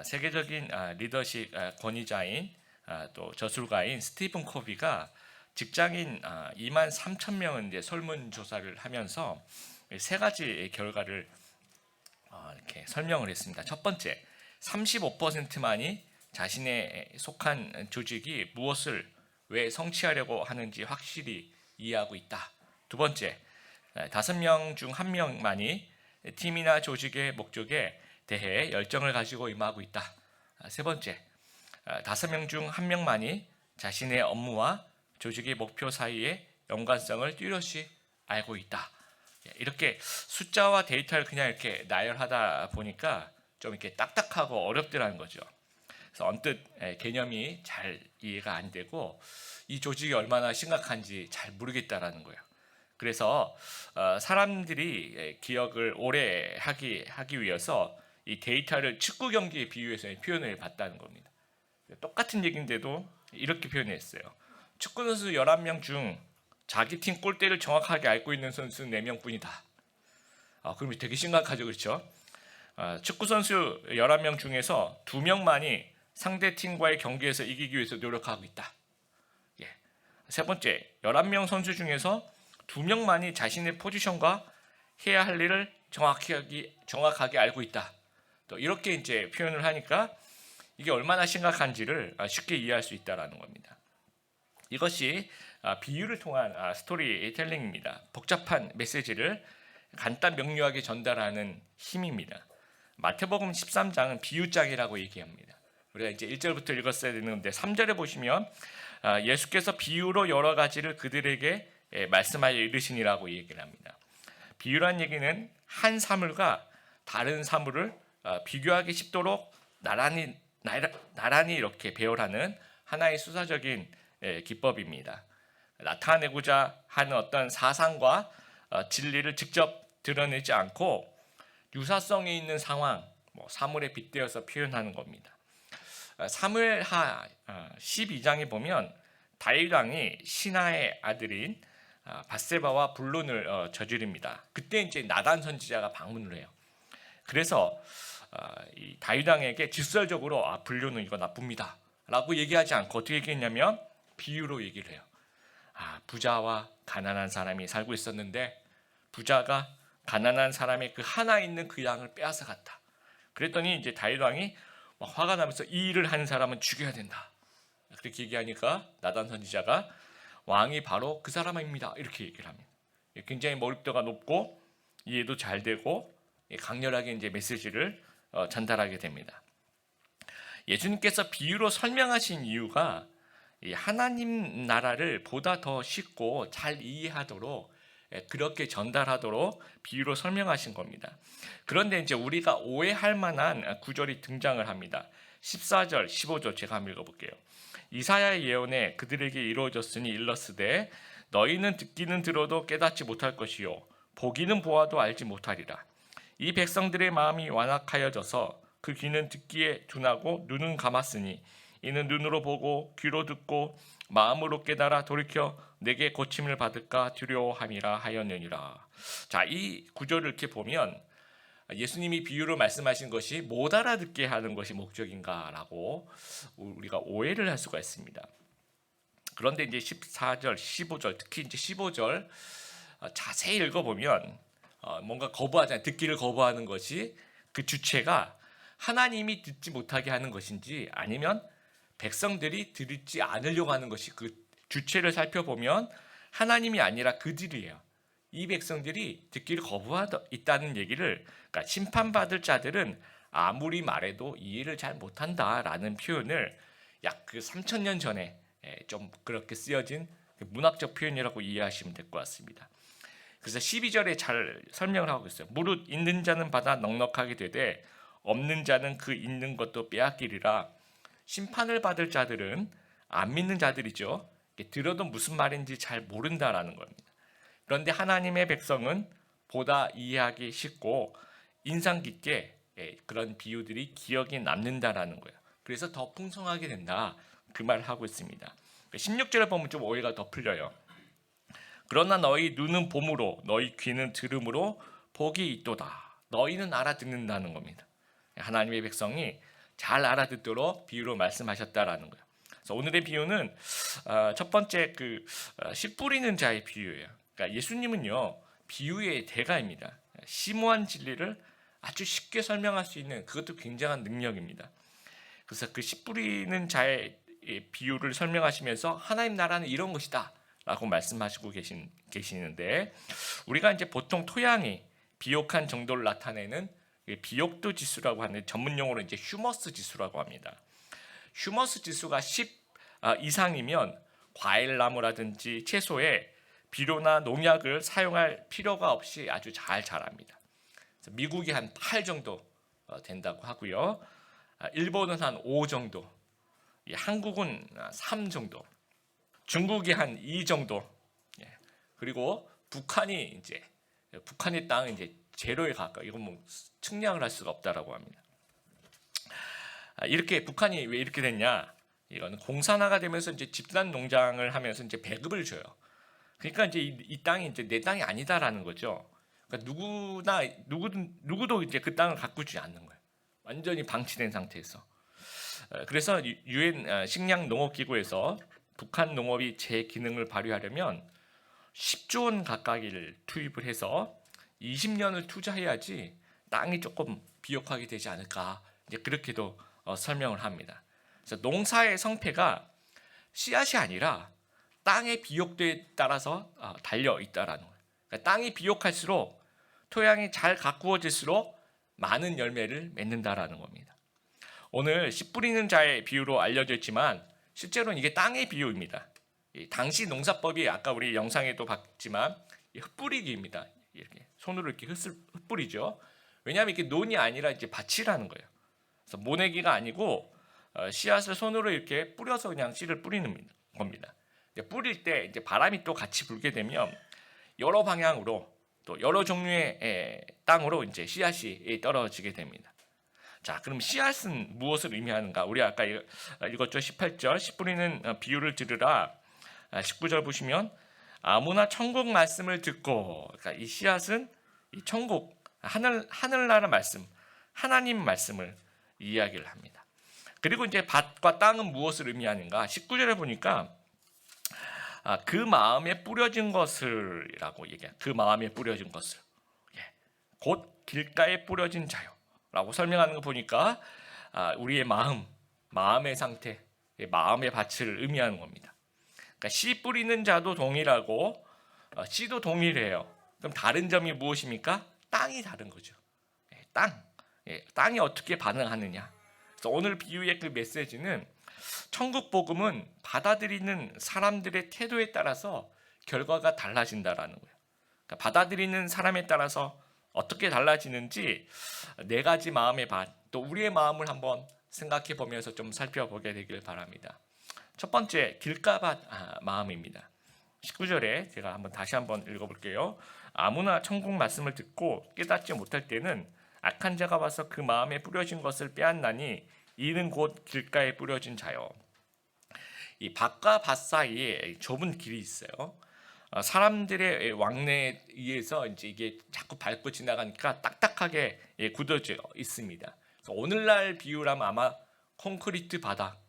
세계적인 리더십 권위자인 또 저술가인 스티븐 코비가 직장인 2만 3천 명은 이제 설문조사를 하면서 세 가지 결과를 이렇게 설명을 했습니다. 첫 번째, 35%만이 자신의 속한 조직이 무엇을 왜 성취하려고 하는지 확실히 이해하고 있다. 두 번째, 5명 중 1명만이 팀이나 조직의 목적에 대해 열정을 가지고 임하고 있다. 세 번째, 5명 중 1명만이 자신의 업무와 조직의 목표 사이의 연관성을 뚜렷이 알고 있다. 이렇게 숫자와 데이터를 그냥 이렇게 나열하다 보니까 좀 이렇게 딱딱하고 어렵더라는 거죠. 그래서 언뜻 개념이 잘 이해가 안 되고 이 조직이 얼마나 심각한지 잘 모르겠다라는 거예요. 그래서 사람들이 기억을 오래 하기 위해서 이 데이터를 축구 경기에 비유해서 표현을 봤다는 겁니다. 똑같은 얘기인데도 이렇게 표현했어요. 축구 선수 11명 중 자기 팀 골대를 정확하게 알고 있는 선수 4명뿐이다. 그럼 되게 심각하죠, 그렇죠? 축구 선수 11명 중에서 2명만이 상대 팀과의 경기에서 이기기 위해서 노력하고 있다. 세 번째, 11명 선수 중에서 2명만이 자신의 포지션과 해야 할 일을 정확하게 알고 있다. 또 이렇게 이제 표현을 하니까 이게 얼마나 심각한지를 쉽게 이해할 수 있다라는 겁니다. 이것이 비유를 통한 스토리텔링입니다. 복잡한 메시지를 간단 명료하게 전달하는 힘입니다. 마태복음 13장은 비유장이라고 얘기합니다. 우리가 이제 1절부터 읽었어야 되는데 3절에 보시면 예수께서 비유로 여러 가지를 그들에게 말씀하여 이르시니라고 얘기를 합니다. 비유란 얘기는 한 사물과 다른 사물을 비교하기 쉽도록 나란히 이렇게 배열하는 하나의 수사적인 기법입니다. 나타내고자 하는 어떤 사상과 진리를 직접 드러내지 않고 유사성이 있는 상황, 사물에 빗대어서 표현하는 겁니다. 사무엘하 12장에 보면 다윗 왕이 신하의 아들인 밧세바와 불륜을 저지릅니다. 그때 이제 나단 선지자가 방문을 해요. 그래서 이 다윗 왕에게 직설적으로 불륜은 이거 나쁩니다라고 얘기하지 않고 어떻게 얘기했냐면 비유로 얘기를 해요. 부자와 가난한 사람이 살고 있었는데 부자가 가난한 사람의 그 하나 있는 그 양을 빼앗아 갔다. 그랬더니 이제 다윗 왕이 화가 나면서 이 일을 한 사람은 죽여야 된다. 그렇게 얘기하니까 나단 선지자가 왕이 바로 그 사람입니다. 이렇게 얘기를 합니다. 굉장히 몰입도가 높고 이해도 잘 되고 강렬하게 이제 메시지를 전달하게 됩니다. 예수님께서 비유로 설명하신 이유가 하나님 나라를 보다 더 쉽고 잘 이해하도록 그렇게 전달하도록 비유로 설명하신 겁니다. 그런데 이제 우리가 오해할 만한 구절이 등장을 합니다. 14절, 15절 제가 한번 읽어볼게요. 이사야의 예언에 그들에게 이루어졌으니 일렀으되 너희는 듣기는 들어도 깨닫지 못할 것이요 보기는 보아도 알지 못하리라. 이 백성들의 마음이 완악하여져서 그 귀는 듣기에 둔하고 눈은 감았으니 이는 눈으로 보고 귀로 듣고 마음으로 깨달아 돌이켜 내게 고침을 받을까 두려워함이라 하였느니라. 자, 이 구절을 이렇게 보면 예수님이 비유로 말씀하신 것이 못 알아듣게 하는 것이 목적인가라고 우리가 오해를 할 수가 있습니다. 그런데 이제 14절, 15절, 특히 이제 15절 자세히 읽어보면 뭔가 거부하잖아요. 듣기를 거부하는 것이 그 주체가 하나님이 듣지 못하게 하는 것인지 아니면 백성들이 듣지 않으려고 하는 것이 그 주체를 살펴보면 하나님이 아니라 그들이에요. 이 백성들이 듣기를 거부하고 있다는 얘기를, 그러니까 심판받을 자들은 아무리 말해도 이해를 잘 못한다라는 표현을 약 그 3,000년 전에 좀 그렇게 쓰여진 문학적 표현이라고 이해하시면 될 것 같습니다. 그래서 12절에 잘 설명을 하고 있어요. 무릇 있는 자는 받아 넉넉하게 되되 없는 자는 그 있는 것도 빼앗기리라. 심판을 받을 자들은 안 믿는 자들이죠. 들어도 무슨 말인지 잘 모른다라는 겁니다. 그런데 하나님의 백성은 보다 이해하기 쉽고 인상 깊게 그런 비유들이 기억에 남는다라는 거예요. 그래서 더 풍성하게 된다. 그 말을 하고 있습니다. 16절을 보면 좀 오해가 더 풀려요. 그러나 너희 눈은 봄으로 너희 귀는 들음으로 복이 있도다. 너희는 알아듣는다는 겁니다. 하나님의 백성이 잘 알아듣도록 비유로 말씀하셨다라는 거예요. 그래서 오늘의 비유는 첫 번째 씨 뿌리는 자의 비유예요. 그러니까 예수님은요 비유의 대가입니다. 심오한 진리를 아주 쉽게 설명할 수 있는 그것도 굉장한 능력입니다. 그래서 그 씨 뿌리는 자의 비유를 설명하시면서 하나님 나라는 이런 것이다 라고 말씀하시고 계시는데, 우리가 이제 보통 토양이 비옥한 정도를 나타내는 비옥도 지수라고 하는 전문 용어로 이제 휴머스 지수라고 합니다. 휴머스 지수가 10 이상이면 과일나무라든지 채소에 비료나 농약을 사용할 필요가 없이 아주 잘 자랍니다. 미국이 한 8 정도 된다고 하고요. 일본은 한 5 정도, 한국은 3 정도, 중국이 한 2 정도, 그리고 북한의 땅은 이제 제로에 가까워. 이건 뭐 측량을 할 수가 없다라고 합니다. 이렇게 북한이 왜 이렇게 됐냐? 이건 공산화가 되면서 이제 집단 농장을 하면서 이제 배급을 줘요. 그러니까 이제 이 땅이 이제 내 땅이 아니다라는 거죠. 그러니까 누구도 이제 그 땅을 가꾸지 않는 거예요. 완전히 방치된 상태에서. 그래서 유엔 식량 농업 기구에서 북한 농업이 제 기능을 발휘하려면 10조 원 가까이를 투입을 해서 20년을 투자해야지 땅이 조금 비옥하게 되지 않을까, 이제 그렇게도 설명을 합니다. 그래서 농사의 성패가 씨앗이 아니라 땅의 비옥도에 따라서 달려 있다라는 거예요. 그러니까 땅이 비옥할수록 토양이 잘 가꾸어질수록 많은 열매를 맺는다라는 겁니다. 오늘 씨 뿌리는 자의 비유로 알려져 있지만 실제로는 이게 땅의 비유입니다. 당시 농사법이 아까 우리 영상에도 봤지만 흩뿌리기입니다. 이렇게 손으로 이렇게 흩뿌리죠. 왜냐하면 이게 논이 아니라 이제 밭이라는 거예요. 그래서 모내기가 아니고 씨앗을 손으로 이렇게 뿌려서 그냥 씨를 뿌리는 겁니다. 뿌릴 때 이제 바람이 또 같이 불게 되면 여러 방향으로 또 여러 종류의 땅으로 이제 씨앗이 떨어지게 됩니다. 자, 그럼 씨앗은 무엇을 의미하는가? 우리 아까 읽었죠. 18절 씨 뿌리는 비유를 들으라. 19절 보시면 아무나 천국 말씀을 듣고, 그러니까 이 씨앗은 이 천국 하늘나라 말씀, 하나님 말씀을 이야기를 합니다. 그리고 이제 밭과 땅은 무엇을 의미하는가? 19절에 보니까 그 마음에 뿌려진 것을이라고 얘기해요. 그 마음에 뿌려진 것을, 곧 길가에 뿌려진 자요라고 설명하는 거 보니까 우리의 마음의 상태, 마음의 밭을 의미하는 겁니다. 그러니까 씨 뿌리는 자도 동일하고 씨도 동일해요. 그럼 다른 점이 무엇입니까? 땅이 다른 거죠. 땅이 어떻게 반응하느냐. 그래서 오늘 비유의 그 메시지는 천국 복음은 받아들이는 사람들의 태도에 따라서 결과가 달라진다라는 거예요. 그러니까 받아들이는 사람에 따라서 어떻게 달라지는지 4가지 마음의 밭, 또 우리의 마음을 한번 생각해 보면서 좀 살펴보게 되길 바랍니다. 첫 번째, 길가밭 마음입니다. 19절에 제가 다시 한번 읽어볼게요. 아무나 천국 말씀을 듣고 깨닫지 못할 때는 악한 자가 와서 그 마음에 뿌려진 것을 빼앗나니 이는 곧 길가에 뿌려진 자요. 이 밭과 밭 사이에 좁은 길이 있어요. 사람들의 왕래에 의해서 이제 이게 자꾸 밟고 지나가니까 딱딱하게 굳어져 있습니다. 오늘날 비유라면 아마 콘크리트 바닥,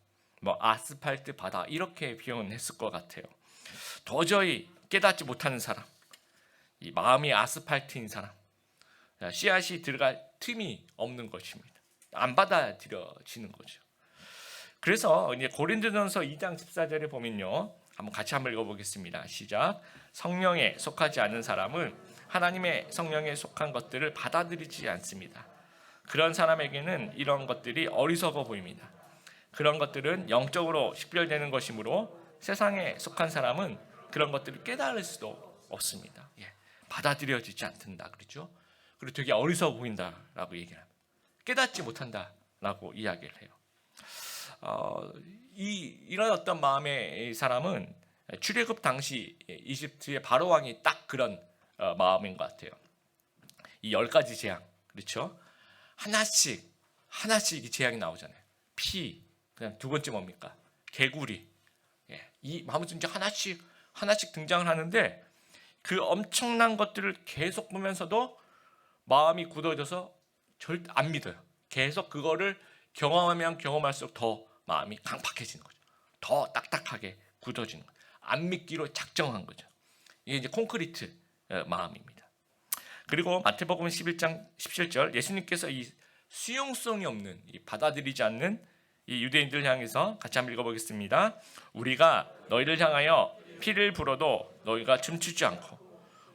아스팔트 바닥 이렇게 표현했을 것 같아요. 도저히 깨닫지 못하는 사람, 이 마음이 아스팔트인 사람, 씨앗이 들어갈 틈이 없는 것입니다. 안 받아들여지는 거죠. 그래서 이제 고린도전서 2장 14절에 보면요, 같이 한번 읽어보겠습니다. 시작. 성령에 속하지 않은 사람은 하나님의 성령에 속한 것들을 받아들이지 않습니다. 그런 사람에게는 이런 것들이 어리석어 보입니다. 그런 것들은 영적으로 식별되는 것이므로 세상에 속한 사람은 그런 것들을 깨달을 수도 없습니다. 받아들여지지 않는다, 그렇죠? 그리고 되게 어리석어 보인다라고 얘기를 합니다. 깨닫지 못한다라고 이야기를 해요. 이런 어떤 마음의 사람은 출애굽 당시 이집트의 바로 왕이 딱 그런 마음인 것 같아요. 이 10가지 재앙, 그렇죠? 하나씩 이 재앙이 나오잖아요. 피, 그냥 두 번째 뭡니까? 개구리. 이 아무튼 이제 하나씩 등장을 하는데 그 엄청난 것들을 계속 보면서도 마음이 굳어져서 절대 안 믿어요. 계속 그거를 경험하면 경험할수록 더 마음이 강팍해지는 거죠. 더 딱딱하게 굳어지는 거죠. 안 믿기로 작정한 거죠. 이게 이제 콘크리트 마음입니다. 그리고 마태복음 11장 17절 예수님께서 이 수용성이 없는, 이 받아들이지 않는 이 유대인들을 향해서 같이 한번 읽어보겠습니다. 우리가 너희를 향하여 피를 불어도 너희가 춤추지 않고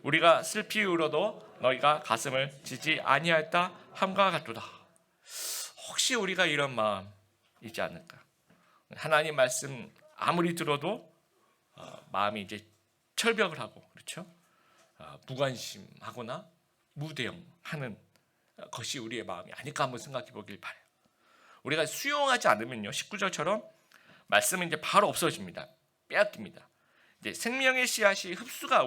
우리가 슬피 울어도 너희가 가슴을 치지 아니하였다 함과 같도다. 혹시 우리가 이런 마음이지 않을까? 하나님 말씀 아무리 들어도 마음이 이제 철벽을 하고, 그렇죠? 무관심하거나 무대응하는 것이 우리의 마음이 아닐까 한번 생각해 보길 바라요. 우리가 수용하지 않으면요, 19절처럼 말씀은 이제 바로 없어집니다. 빼앗깁니다. 이제 생명의 씨앗이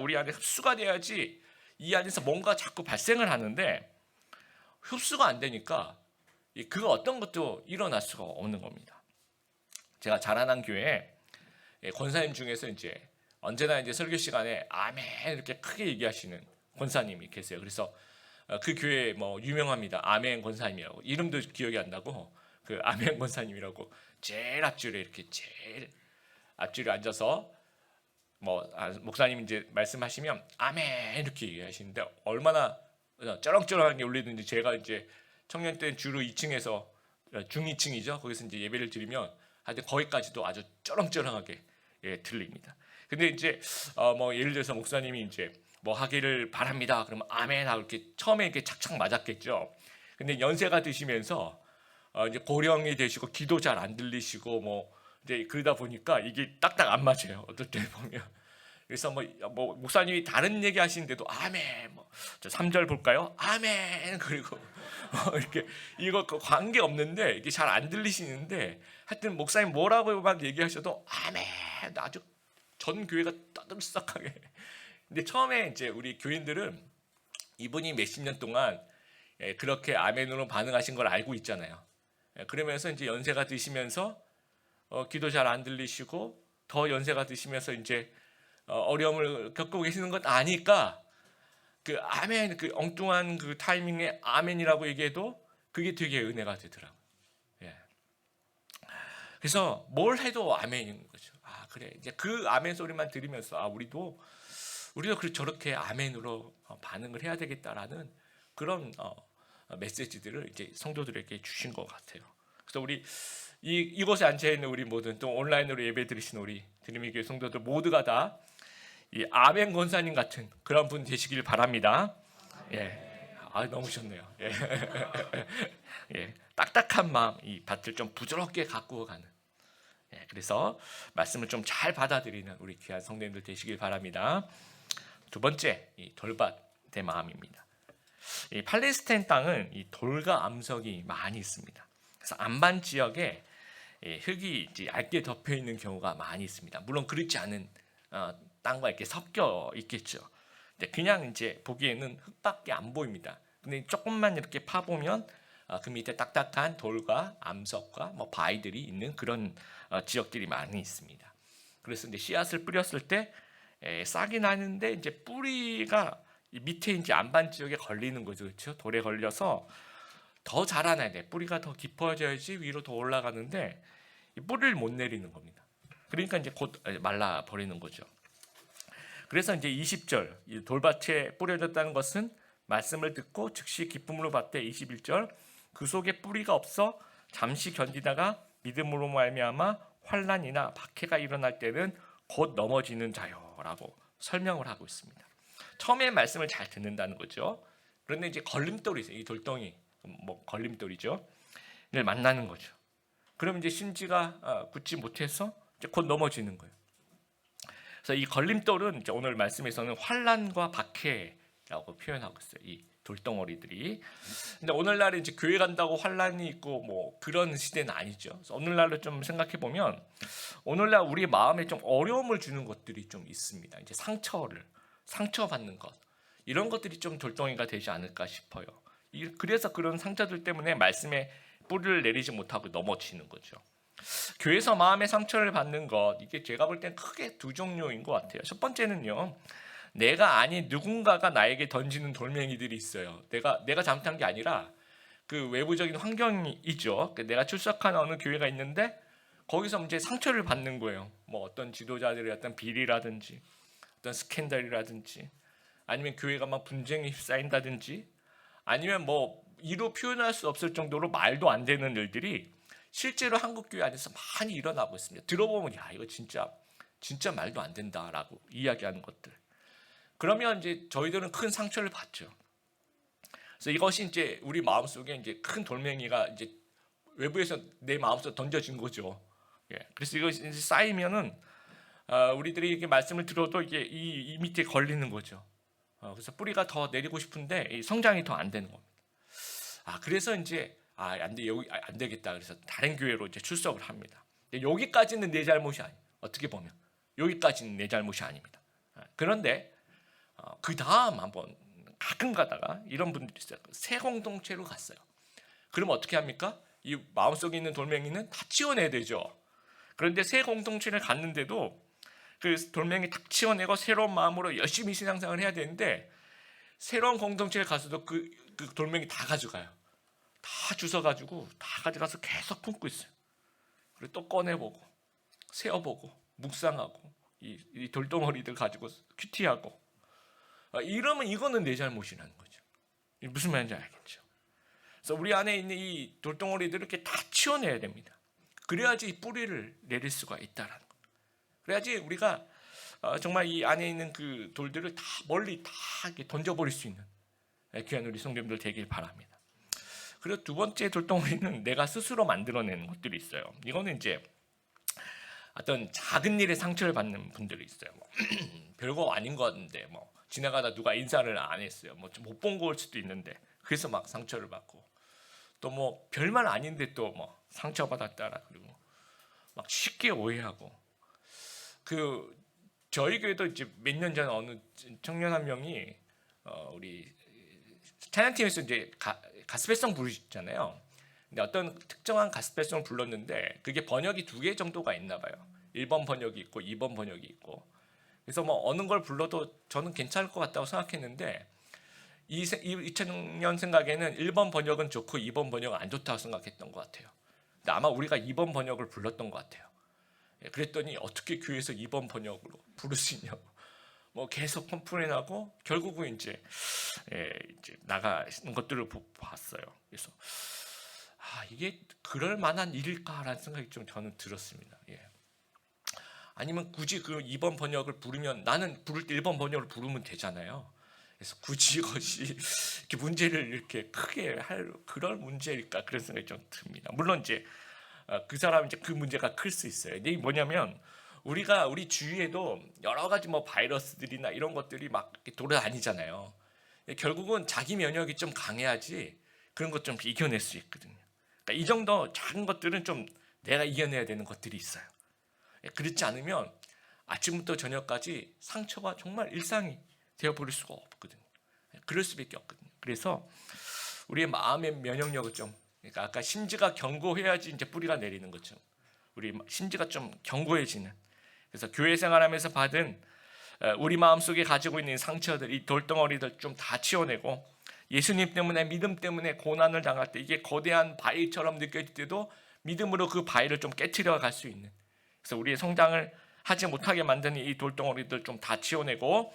우리 안에 흡수가 돼야지 이 안에서 뭔가 자꾸 발생을 하는데 흡수가 안 되니까 그 어떤 것도 일어날 수가 없는 겁니다. 제가 자라난 교회에 권사님 중에서 이제 언제나 이제 설교 시간에 아멘 이렇게 크게 얘기하시는 권사님이 계세요. 그래서 그 교회 뭐 유명합니다. 아멘 권사님이라고. 이름도 기억이 안 나고 그 아멘 권사님이라고 제일 앞줄에 이렇게 제일 앞줄에 앉아서 목사님 이제 말씀하시면 아멘 이렇게 얘기하시는데 얼마나 쩌렁쩌렁하게 울리는지 제가 이제 청년 때는 주로 2층에서 중2층이죠. 거기서 이제 예배를 드리면 하여튼 거기까지도 아주 쩌렁쩌렁하게 들립니다. 근데 이제 예를 들어서 목사님이 이제 뭐 하기를 바랍니다. 그러면 아멘 하고 이렇게 처음에 이렇게 착착 맞았겠죠. 근데 연세가 드시면서 이제 고령이 되시고 기도 잘 안 들리시고 이제 그러다 보니까 이게 딱딱 안 맞아요. 어떨 때 보면. 그래서 목사님이 다른 얘기 하시는데도 아멘, 저 3절 볼까요? 아멘. 그리고 이렇게 이거 관계 없는데 이게 잘 안 들리시는데 하여튼 목사님 뭐라고만 얘기하셔도 아멘. 아주 전 교회가 떠들썩하게. 근데 처음에 이제 우리 교인들은 이분이 몇십 년 동안 그렇게 아멘으로 반응하신 걸 알고 있잖아요. 그러면서 이제 연세가 드시면서 기도 잘 안 들리시고 더 연세가 드시면서 이제 어려움을 겪고 계시는 것 아니까 그 아멘, 그 엉뚱한 그 타이밍에 아멘이라고 얘기해도 그게 되게 은혜가 되더라고요. 예. 그래서 뭘 해도 아멘인 거죠. 그래. 이제 그 아멘 소리만 들으면서 우리도 저렇게 아멘으로 반응을 해야 되겠다라는 그런 메시지들을 이제 성도들에게 주신 것 같아요. 그래서 우리 이곳에 앉아 있는 우리 모든 또 온라인으로 예배 드리시는 우리 드림의 교회 성도들 모두가 다 이 아멘 권사님 같은 그런 분 되시길 바랍니다. 예, 너무 좋네요. 예. 예, 딱딱한 마음, 이 밭을 좀 부드럽게 가꾸어 가는. 예, 그래서 말씀을 좀 잘 받아들이는 우리 귀한 성도님들 되시길 바랍니다. 두 번째, 이 돌밭의 마음입니다. 이 팔레스타인 땅은 이 돌과 암석이 많이 있습니다. 그래서 안반 지역에 흙이 이제 얇게 덮여 있는 경우가 많이 있습니다. 물론 그렇지 않은 땅과 이렇게 섞여 있겠죠. 그냥 이제 보기에는 흙밖에 안 보입니다. 근데 조금만 이렇게 파보면 그 밑에 딱딱한 돌과 암석과 바위들이 있는 그런 지역들이 많이 있습니다. 그래서 이제 씨앗을 뿌렸을 때 싹이 나는데 이제 뿌리가 밑에 이제 안반 지역에 걸리는 거죠, 그렇죠? 돌에 걸려서 더 자라나야 돼. 뿌리가 더 깊어져야지 위로 더 올라가는데 이 뿌리를 못 내리는 겁니다. 그러니까 이제 곧 말라 버리는 거죠. 그래서 이제 20절 이 돌밭에 뿌려졌다는 것은 말씀을 듣고 즉시 기쁨으로 받되 21절 그 속에 뿌리가 없어 잠시 견디다가 믿음으로 말미암아 환난이나 박해가 일어날 때는 곧 넘어지는 자요라고 설명을 하고 있습니다. 처음에 말씀을 잘 듣는다는 거죠. 그런데 이제 걸림돌이 있어요. 이 돌덩이 걸림돌이죠. 를 만나는 거죠. 그럼 이제 심지가 굳지 못해서 이제 곧 넘어지는 거예요. 그래서 이 걸림돌은 이제 오늘 말씀에서는 환난과 박해라고 표현하고 있어요. 이 돌덩어리들이. 근데 오늘날에 이제 교회 간다고 환난이 있고 그런 시대는 아니죠. 그래서 오늘날로 좀 생각해 보면 오늘날 우리 마음에 좀 어려움을 주는 것들이 좀 있습니다. 이제 상처받는 것 이런 것들이 좀 돌덩이가 되지 않을까 싶어요. 그래서 그런 상처들 때문에 말씀에 뿌리를 내리지 못하고 넘어지는 거죠. 교회에서 마음의 상처를 받는 것 이게 제가 볼 땐 크게 두 종류인 것 같아요. 첫 번째는요. 내가 아닌 누군가가 나에게 던지는 돌멩이들이 있어요. 내가 잘못한 게 아니라 그 외부적인 환경이 있죠. 내가 출석하는 어느 교회가 있는데 거기서 이제 상처를 받는 거예요. 뭐 어떤 지도자들의 어떤 비리라든지 어떤 스캔들이라든지 아니면 교회가 막 분쟁에 휩싸인다든지 아니면 뭐 이로 표현할 수 없을 정도로 말도 안 되는 일들이 실제로 한국 교회 안에서 많이 일어나고 있습니다. 들어보면 야 이거 진짜 말도 안 된다라고 이야기하는 것들. 그러면 이제 저희들은 큰 상처를 받죠. 그래서 이것이 이제 우리 마음속에 이제 큰 돌멩이가 이제 외부에서 내 마음속에 던져진 거죠. 예. 그래서 이것이 이제 쌓이면은 우리들이 이렇게 말씀을 들어도 이게 이 밑에 걸리는 거죠. 그래서 뿌리가 더 내리고 싶은데 이 성장이 더 안 되는 겁니다. 그래서 이제 여기 안 되겠다. 그래서 다른 교회로 이제 출석을 합니다. 여기까지는 내 잘못이 아니에요. 어떻게 보면 여기까지는 내 잘못이 아닙니다. 그런데 그 다음 한번 가끔 가다가 이런 분들이 있어요. 새 공동체로 갔어요. 그럼 어떻게 합니까? 이 마음속에 있는 돌멩이는 다 치워내야 되죠. 그런데 새 공동체를 갔는데도 그 돌멩이 탁 치워내고 새로운 마음으로 열심히 신앙생활을 해야 되는데 새로운 공동체에 가서도 그 돌멩이 다 가져가요. 다 주워가지고 다 가져가서 계속 품고 있어요. 그리고 또 꺼내보고 세어보고 묵상하고 이 돌덩어리들 가지고 큐티하고 이러면 이거는 내 잘못이라는 거죠. 무슨 말인지 알겠죠? 그래서 우리 안에 있는 이 돌덩어리들을 이렇게 다 치워내야 됩니다. 그래야지 이 뿌리를 내릴 수가 있다라는 거예요. 그래야지 우리가 정말 이 안에 있는 그 돌들을 다 멀리 다 이렇게 던져버릴 수 있는 귀한 우리 성도님들 되길 바랍니다. 그리고 두 번째 돌덩어리는 내가 스스로 만들어내는 것들이 있어요. 이거는 이제 어떤 작은 일에 상처를 받는 분들이 있어요. 별거 아닌 것 같은데 뭐 지나가다 누가 인사를 안 했어요. 뭐 못 본 거일 수도 있는데 그래서 막 상처를 받고 또 뭐 별말 아닌데 또 뭐 상처받았다라 그리고 막 쉽게 오해하고 저희 교회도 이제 몇 년 전 어느 청년 한 명이 우리 찬양팀에서 이제 가스펠송 부르셨잖아요. 근데 어떤 특정한 가스펠송을 불렀는데 그게 번역이 2개 정도가 있나 봐요. 1번 번역이 있고 2번 번역이 있고. 그래서 뭐 어느 걸 불러도 저는 괜찮을 것 같다고 생각했는데 이 청년 생각에는 1번 번역은 좋고 2번 번역은 안 좋다고 생각했던 것 같아요. 근데 아마 우리가 2번 번역을 불렀던 것 같아요. 그랬더니 어떻게 교회에서 2번 번역으로 부를 수 있냐고 뭐 계속 컴플레인하고 결국은 이제 나가는 것들을 봤어요. 그래서 이게 그럴 만한 일일까라는 생각이 좀 저는 들었습니다. 아니면 굳이 그 2번 번역을 부르면 나는 부를 때 1번 번역을 부르면 되잖아요. 그래서 굳이 이것이 이렇게 문제를 이렇게 크게 할 그럴 문제일까 그런 생각이 좀 듭니다. 물론 이제 그 사람 이제 그 문제가 클 수 있어요. 이게 뭐냐면 우리 주위에도 여러 가지 뭐 바이러스들이나 이런 것들이 막 돌아다니잖아요. 결국은 자기 면역이 좀 강해야지 그런 것 좀 이겨낼 수 있거든요. 그러니까 이 정도 작은 것들은 좀 내가 이겨내야 되는 것들이 있어요. 그렇지 않으면 아침부터 저녁까지 상처가 정말 일상이 되어버릴 수가 없거든요. 그럴 수밖에 없거든요. 그래서 우리의 마음의 면역력을 좀 그러니까 아까 심지가 견고해야지 이제 뿌리가 내리는 거죠. 우리 심지가 좀 견고해지는. 그래서 교회 생활하면서 받은 우리 마음속에 가지고 있는 상처들, 이 돌덩어리들 좀 다 치워내고 예수님 때문에 믿음 때문에 고난을 당할 때 이게 거대한 바위처럼 느껴질 때도 믿음으로 그 바위를 좀 깨트려 갈 수 있는. 그래서 우리의 성장을 하지 못하게 만드는 이 돌덩어리들 좀 다 치워내고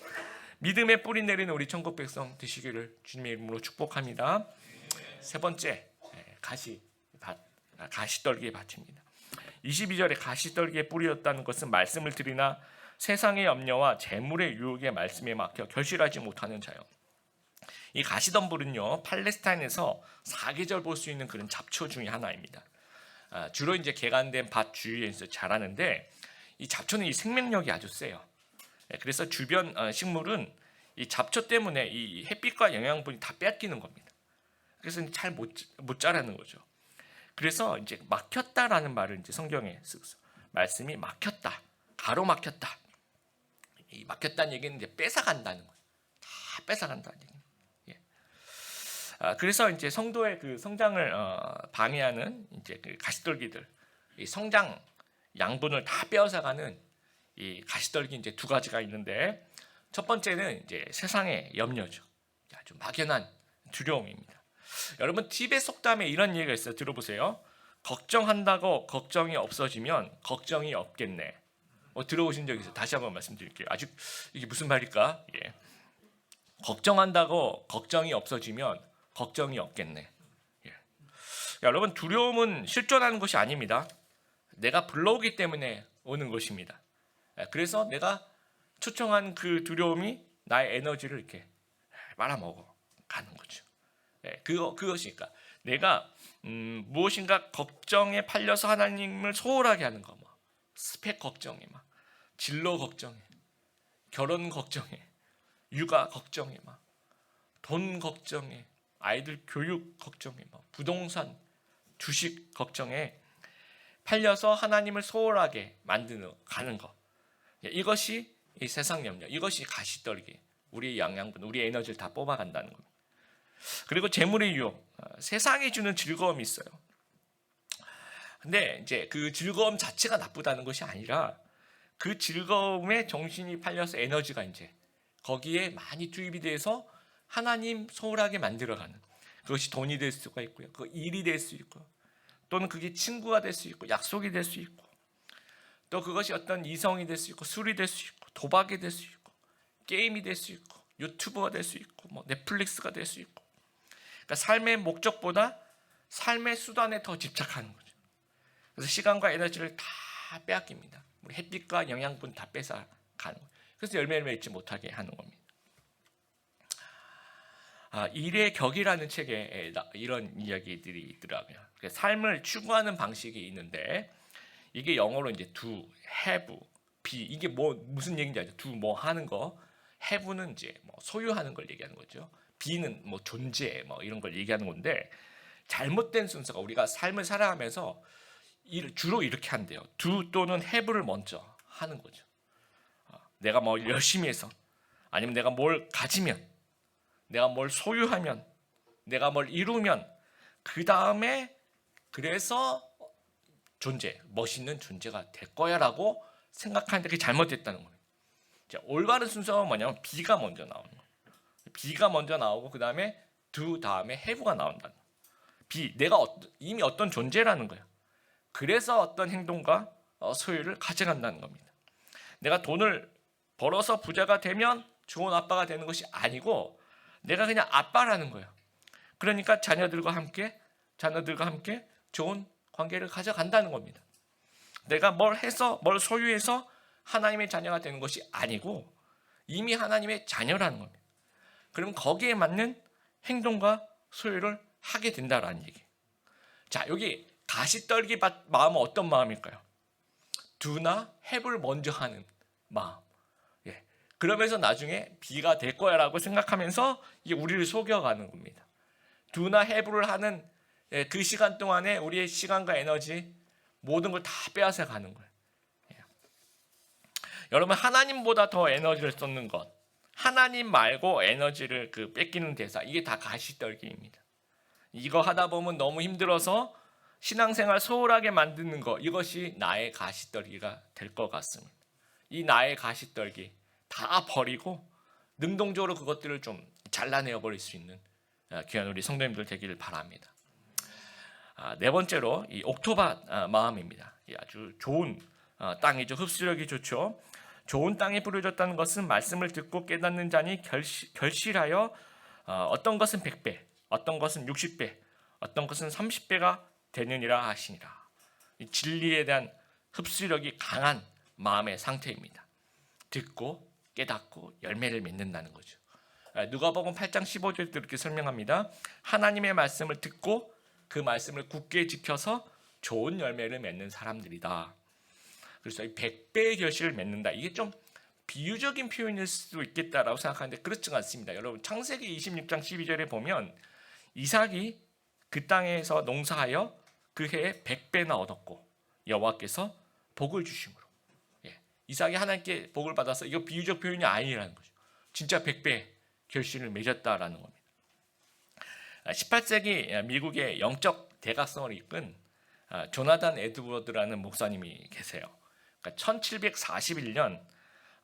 믿음의 뿌리 내리는 우리 천국 백성 되시기를 주님의 이름으로 축복합니다. 세 번째 가시떨기의 밭입니다. 22절에 가시떨기의 뿌리였다는 것은 말씀을 들으나 세상의 염려와 재물의 유혹에 말씀에 막혀 결실하지 못하는 자요. 이 가시덤불은요 팔레스타인에서 사계절 볼 수 있는 그런 잡초 중에 하나입니다. 주로 이제 개간된 밭 주위에서 자라는데 이 잡초는 이 생명력이 아주 세요. 그래서 주변 식물은 이 잡초 때문에 이 햇빛과 영양분이 다 뺏기는 겁니다. 그래서 잘 못 자라는 거죠. 그래서 이제 막혔다라는 말을 이제 성경에 쓰고 말씀이 막혔다, 가로막혔다. 이 막혔다는 얘기는 이제 뺏어간다는 거예요. 다 뺏어간다는 얘기. 그래서 이제 성도의 그 성장을 방해하는 이제 그 가시떨기들, 이 성장 양분을 다 빼앗아가는 이 가시떨기 이제 2가지가 있는데 첫 번째는 이제 세상의 염려죠. 아주 막연한 두려움입니다. 여러분 티벳 속담에 이런 얘기가 있어요. 들어보세요. 걱정한다고 걱정이 없어지면 걱정이 없겠네. 들어보신 적 있어요? 다시 한번 말씀드릴게요. 아직 이게 무슨 말일까? 예. 걱정한다고 걱정이 없어지면 걱정이 없겠네. 예. 여러분 두려움은 실존하는 것이 아닙니다. 내가 불러오기 때문에 오는 것입니다. 그래서 내가 초청한 그 두려움이 나의 에너지를 이렇게 말아먹어 가는 거죠. 그것이니까 내가 무엇인가 걱정에 팔려서 하나님을 소홀하게 하는 거, 뭐 스펙 걱정에, 막 진로 걱정에, 결혼 걱정에, 육아 걱정에, 막 돈 걱정에, 아이들 교육 걱정에, 막 부동산, 주식 걱정에 팔려서 하나님을 소홀하게 만드는 가는 거. 이것이 이 세상 염려, 이것이 가시떨기, 우리의 영양분, 우리의 에너지를 다 뽑아간다는 겁니다. 그리고 재물의 유혹, 세상이 주는 즐거움이 있어요. 근데 이제 그 즐거움 자체가 나쁘다는 것이 아니라 그 즐거움에 정신이 팔려서 에너지가 이제 거기에 많이 투입이 돼서 하나님 소홀하게 만들어가는, 그것이 돈이 될 수가 있고요, 그 일이 될 수 있고, 또는 그게 친구가 될 수 있고, 약속이 될 수 있고, 또 그것이 어떤 이성이 될 수 있고, 술이 될 수 있고, 도박이 될 수 있고, 게임이 될 수 있고, 유튜버가 될 수 있고, 뭐 넷플릭스가 될 수 있고. 그러니까 삶의 목적보다 삶의 수단에 더 집착하는 거죠. 그래서 시간과 에너지를 다 빼앗깁니다. 우리 햇빛과 영양분 다 뺏어 가는 거예요. 그래서 열매를 맺지 못하게 하는 겁니다. 일의 격이라는 책에 이런 이야기들이 있더라고요. 삶을 추구하는 방식이 있는데 이게 영어로 이제 do, have, be, 이게 뭐 무슨 얘기인지 알죠? do 뭐 하는 거, have는 이제 뭐 소유하는 걸 얘기하는 거죠. be는 뭐 존재, 뭐 이런 걸 얘기하는 건데 잘못된 순서가, 우리가 삶을 살아가면서 주로 이렇게 한대요. do 또는 have를 먼저 하는 거죠. 내가 뭐 열심히 해서, 아니면 내가 뭘 가지면, 내가 뭘 소유하면, 내가 뭘 이루면, 그 다음에 그래서 존재, 멋있는 존재가 될 거야라고 생각하는데 그게 잘못됐다는 거예요. 올바른 순서가 뭐냐면 B가 먼저 나오는 거예요. B가 먼저 나오고 그 다음에 do 다음에 have가 나온다는 거예요. B, 내가 이미 어떤 존재라는 거예요. 그래서 어떤 행동과 소유를 가져간다는 겁니다. 내가 돈을 벌어서 부자가 되면 좋은 아빠가 되는 것이 아니고 내가 그냥 아빠라는 거예요. 그러니까 자녀들과 함께 좋은 관계를 가져간다는 겁니다. 내가 뭘 해서, 뭘 소유해서 하나님의 자녀가 되는 것이 아니고 이미 하나님의 자녀라는 겁니다. 그럼 거기에 맞는 행동과 소유를 하게 된다라는 얘기예요. 자, 여기 가시떨기 마음은 어떤 마음일까요? do나 have를 먼저 하는 마음. 그러면서 나중에 B가 될 거야라고 생각하면서 이게 우리를 속여가는 겁니다. do나 have를 하는 그 시간 동안에 우리의 시간과 에너지 모든 걸 다 빼앗아 가는 거예요. 여러분, 하나님보다 더 에너지를 쏟는 것, 하나님 말고 에너지를 뺏기는 대사, 이게 다 가시떨기입니다. 이거 하다 보면 너무 힘들어서 신앙생활 소홀하게 만드는 것, 이것이 나의 가시떨기가 될 것 같습니다. 이 나의 가시떨기 다 버리고 능동적으로 그것들을 좀 잘라내어 버릴 수 있는 귀한 우리 성도님들 되기를 바랍니다. 네 번째로 이 옥토밭 마음입니다. 아주 좋은 땅이죠. 흡수력이 좋죠. 좋은 땅이 뿌려졌다는 것은 말씀을 듣고 깨닫는 자니 결실하여 어떤 것은 100배, 어떤 것은 60배, 어떤 것은 30배가 되느니라 하시니라. 이 진리에 대한 흡수력이 강한 마음의 상태입니다. 듣고 깨닫고 열매를 맺는다는 거죠. 누가복음 8장 15절에 이렇게 설명합니다. 하나님의 말씀을 듣고 그 말씀을 굳게 지켜서 좋은 열매를 맺는 사람들이다. 그래서 이 100배의 결실을 맺는다. 이게 좀 비유적인 표현일 수도 있겠다라고 생각하는데 그렇지 않습니다. 여러분, 창세기 26장 12절에 보면 이삭이 그 땅에서 농사하여 그 해에 100배나 얻었고 여호와께서 복을 주심으로. 이삭이 하나님께 복을 받아서, 이거 비유적 표현이 아니라는 거죠. 진짜 100배 결실을 맺었다라는 겁니다. 18세기 미국의 영적 대각성을 이끈 조나단 에드워드라는 목사님이 계세요. 그러니까 1741년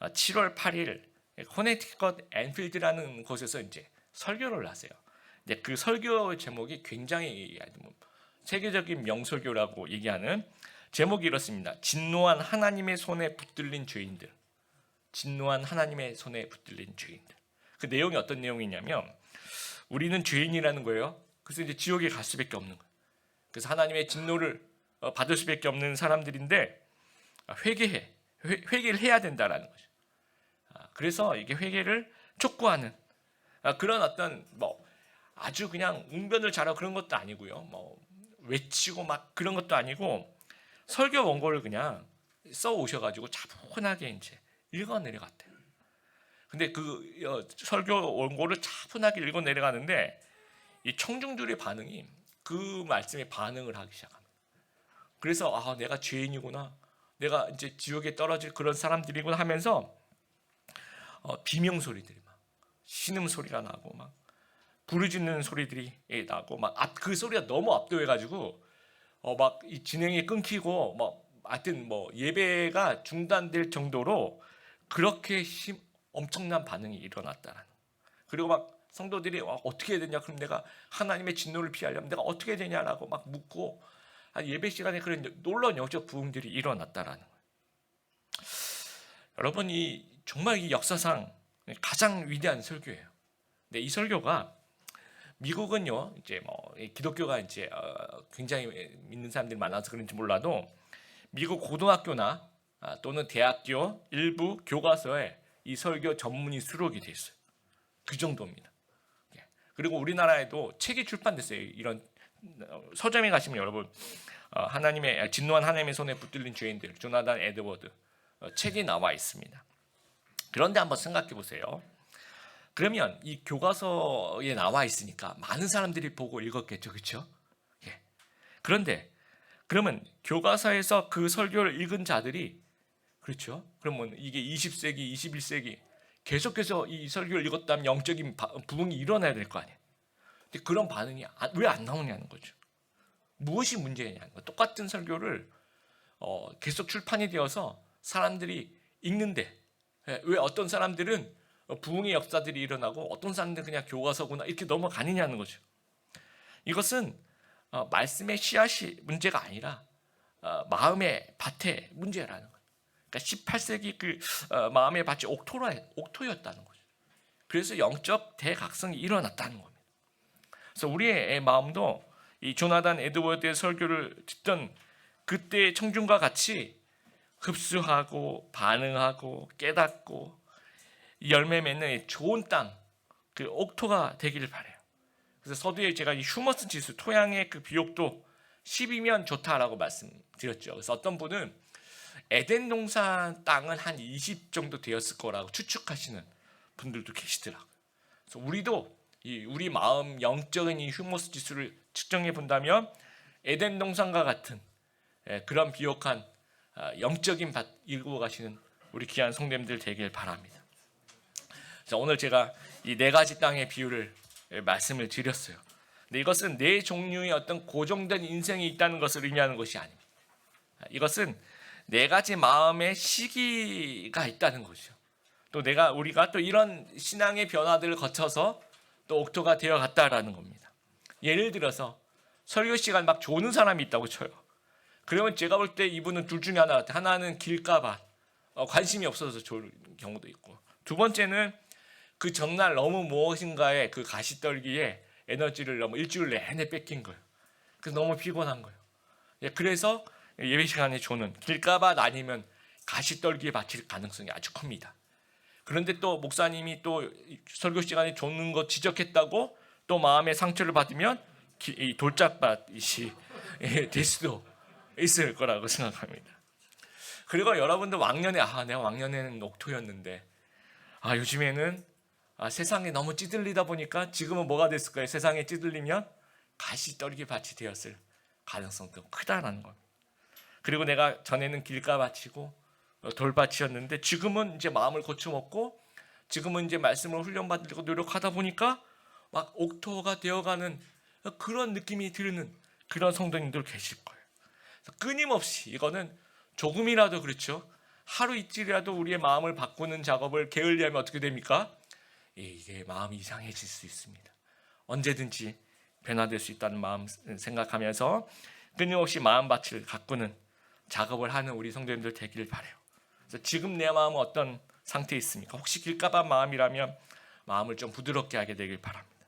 7월 8일 코네티컷 앤필드라는 곳에서 이제 설교를 하세요. 근데 그 설교 제목이 굉장히 뭐 세계적인 명설교라고 얘기하는 제목이 이렇습니다. 진노한 하나님의 손에 붙들린 죄인들. 진노한 하나님의 손에 붙들린 죄인들. 그 내용이 어떤 내용이냐면 우리는 죄인이라는 거예요. 그래서 이제 지옥에 갈 수밖에 없는 거예요. 그래서 하나님의 진노를 받을 수밖에 없는 사람들인데 회개를 해야 된다라는 거죠. 그래서 이게 회개를 촉구하는 그런 어떤 뭐 아주 그냥 웅변을 잘하고 그런 것도 아니고요. 뭐 외치고 막 그런 것도 아니고 설교 원고를 그냥 써 오셔가지고 차분하게 이제 읽어 내려갔대요. 근데 그 설교 원고를 차분하게 읽어 내려가는데 이 청중들의 반응이 그 말씀에 반응을 하기 시작합니다. 그래서 내가 죄인이구나, 내가 이제 지옥에 떨어질 그런 사람들이구나 하면서 비명 소리들이 막 신음 소리가 나고 막 부르짖는 소리들이 나고 막 그 소리가 너무 압도해가지고 막 이 진행이 끊기고 뭐 하여튼 뭐 예배가 중단될 정도로 그렇게 엄청난 반응이 일어났다라는. 그리고 막 성도들이 어떻게 해야 되냐, 그럼 내가 하나님의 진노를 피하려면 내가 어떻게 해야 되냐라고 막 묻고 예배 시간에 그런 놀라운 영적 부흥들이 일어났다라는 거예요. 여러분, 정말 이 역사상 가장 위대한 설교예요. 근데 이 설교가 미국은요, 이제 뭐 기독교가 이제 굉장히 믿는 사람들이 많아서 그런지 몰라도 미국 고등학교나 또는 대학교 일부 교과서에 이 설교 전문이 수록이 돼 있어요. 그 정도입니다. 그리고 우리나라에도 책이 출판됐어요. 이런 서점에 가시면 여러분 하나님의 진노한 하나님의 손에 붙들린 죄인들, 조나단 에드워드 책이 나와 있습니다. 그런데 한번 생각해 보세요. 그러면 이 교과서에 나와 있으니까 많은 사람들이 보고 읽었겠죠, 그렇죠? 예. 그런데 그러면 교과서에서 그 설교를 읽은 자들이 그렇죠? 그러면 이게 20세기, 21세기 계속해서 이 설교를 읽었다면 영적인 부흥이 일어나야 될 거 아니에요. 근데 그런 반응이 왜 안 나오냐는 거죠. 무엇이 문제냐는 거. 똑같은 설교를 계속 출판이 되어서 사람들이 읽는데 왜 어떤 사람들은 부흥의 역사들이 일어나고 어떤 사람들은 그냥 교과서구나 이렇게 넘어가느냐는 거죠. 이것은 말씀의 씨앗이 문제가 아니라 마음의 밭의 문제라는 거예요. 그러니까 18세기 그 마음의 밭이 옥토였다는 거죠. 그래서 영적 대각성이 일어났다는 겁니다. 그래서 우리의 마음도 이 조나단 에드워드의 설교를 듣던 그때의 청중과 같이 흡수하고 반응하고 깨닫고 열매 맺는 좋은 땅, 그 옥토가 되기를 바래요. 그래서 서두에 제가 이 휴머스 지수, 토양의 그 비옥도 10이면 좋다라고 말씀드렸죠. 그래서 어떤 분은 에덴 동산 땅은 한 20 정도 되었을 거라고 추측하시는 분들도 계시더라고요. 그래서 우리도 우리 마음 영적인 이 휴머스 지수를 측정해 본다면 에덴 동산과 같은 그런 비옥한 영적인 밭 일구어 가시는 우리 귀한 성도님들 되길 바랍니다. 자, 오늘 제가 이 네 가지 땅의 비유를 말씀을 드렸어요. 근데 이것은 네 종류의 어떤 고정된 인생이 있다는 것을 의미하는 것이 아닙니다. 이것은 네 가지 마음의 시기가 있다는 것이죠. 또 우리가 또 이런 신앙의 변화들을 거쳐서 또 옥토가 되어 갔다라는 겁니다. 예를 들어서 설교 시간 막 조는 사람이 있다고 쳐요. 그러면 제가 볼 때 이분은 둘 중에 하나 같아요. 하나는 길까봐 관심이 없어서 좋을 경우도 있고, 두 번째는 그 전날 너무 무엇인가에 그 가시떨기에 에너지를 너무 일주일 내내 뺏긴 거예요. 그래서 너무 피곤한 거예요. 그래서 예배 시간에 조는 길가밭 아니면 가시떨기에 바칠 가능성이 아주 큽니다. 그런데 또 목사님이 또 설교 시간에 조는 거 지적했다고 또 마음의 상처를 받으면 이 돌짝밭이 될 수도 있을 거라고 생각합니다. 그리고 여러분도 왕년에 내가 왕년에는 옥토였는데 요즘에는 세상에 너무 찌들리다 보니까 지금은 뭐가 됐을까요? 세상에 찌들리면 가시떨기 밭이 되었을 가능성도 크다라는 겁니다. 그리고 내가 전에는 길가밭이고 돌밭이었는데 지금은 이제 마음을 고쳐먹고 지금은 이제 말씀을 훈련받으려고 노력하다 보니까 막 옥토가 되어가는 그런 느낌이 드는 그런 성도님들 계실 거예요. 그래서 끊임없이 이거는 조금이라도 그렇죠. 하루 이틀이라도 우리의 마음을 바꾸는 작업을 게을리하면 어떻게 됩니까? 이게 마음이 이상해질 수 있습니다. 언제든지 변화될 수 있다는 마음 생각하면서 끊임없이 마음밭을 가꾸는 작업을 하는 우리 성도님들 되기를 바라요. 그래서 지금 내 마음은 어떤 상태에 있습니까? 혹시 길가반 마음이라면 마음을 좀 부드럽게 하게 되길 바랍니다.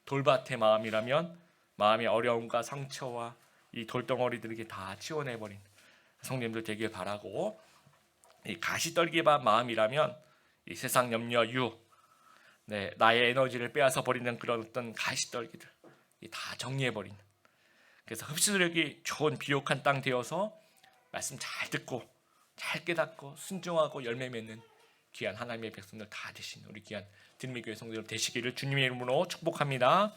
돌밭의 마음이라면 마음의 어려움과 상처와 이 돌덩어리들에게 다 치워내버린 성도님들 되길 바라고, 이 가시떨기밭 마음이라면 이 세상 염려, 유, 나의 에너지를 빼앗아 버리는 그런 어떤 가시떨기들 다 정리해버리는, 그래서 흡수력이 좋은 비옥한 땅 되어서 말씀 잘 듣고 잘 깨닫고 순종하고 열매 맺는 귀한 하나님의 백성들 다 되신 우리 귀한 들미교회 성도들 되시기를 주님의 이름으로 축복합니다.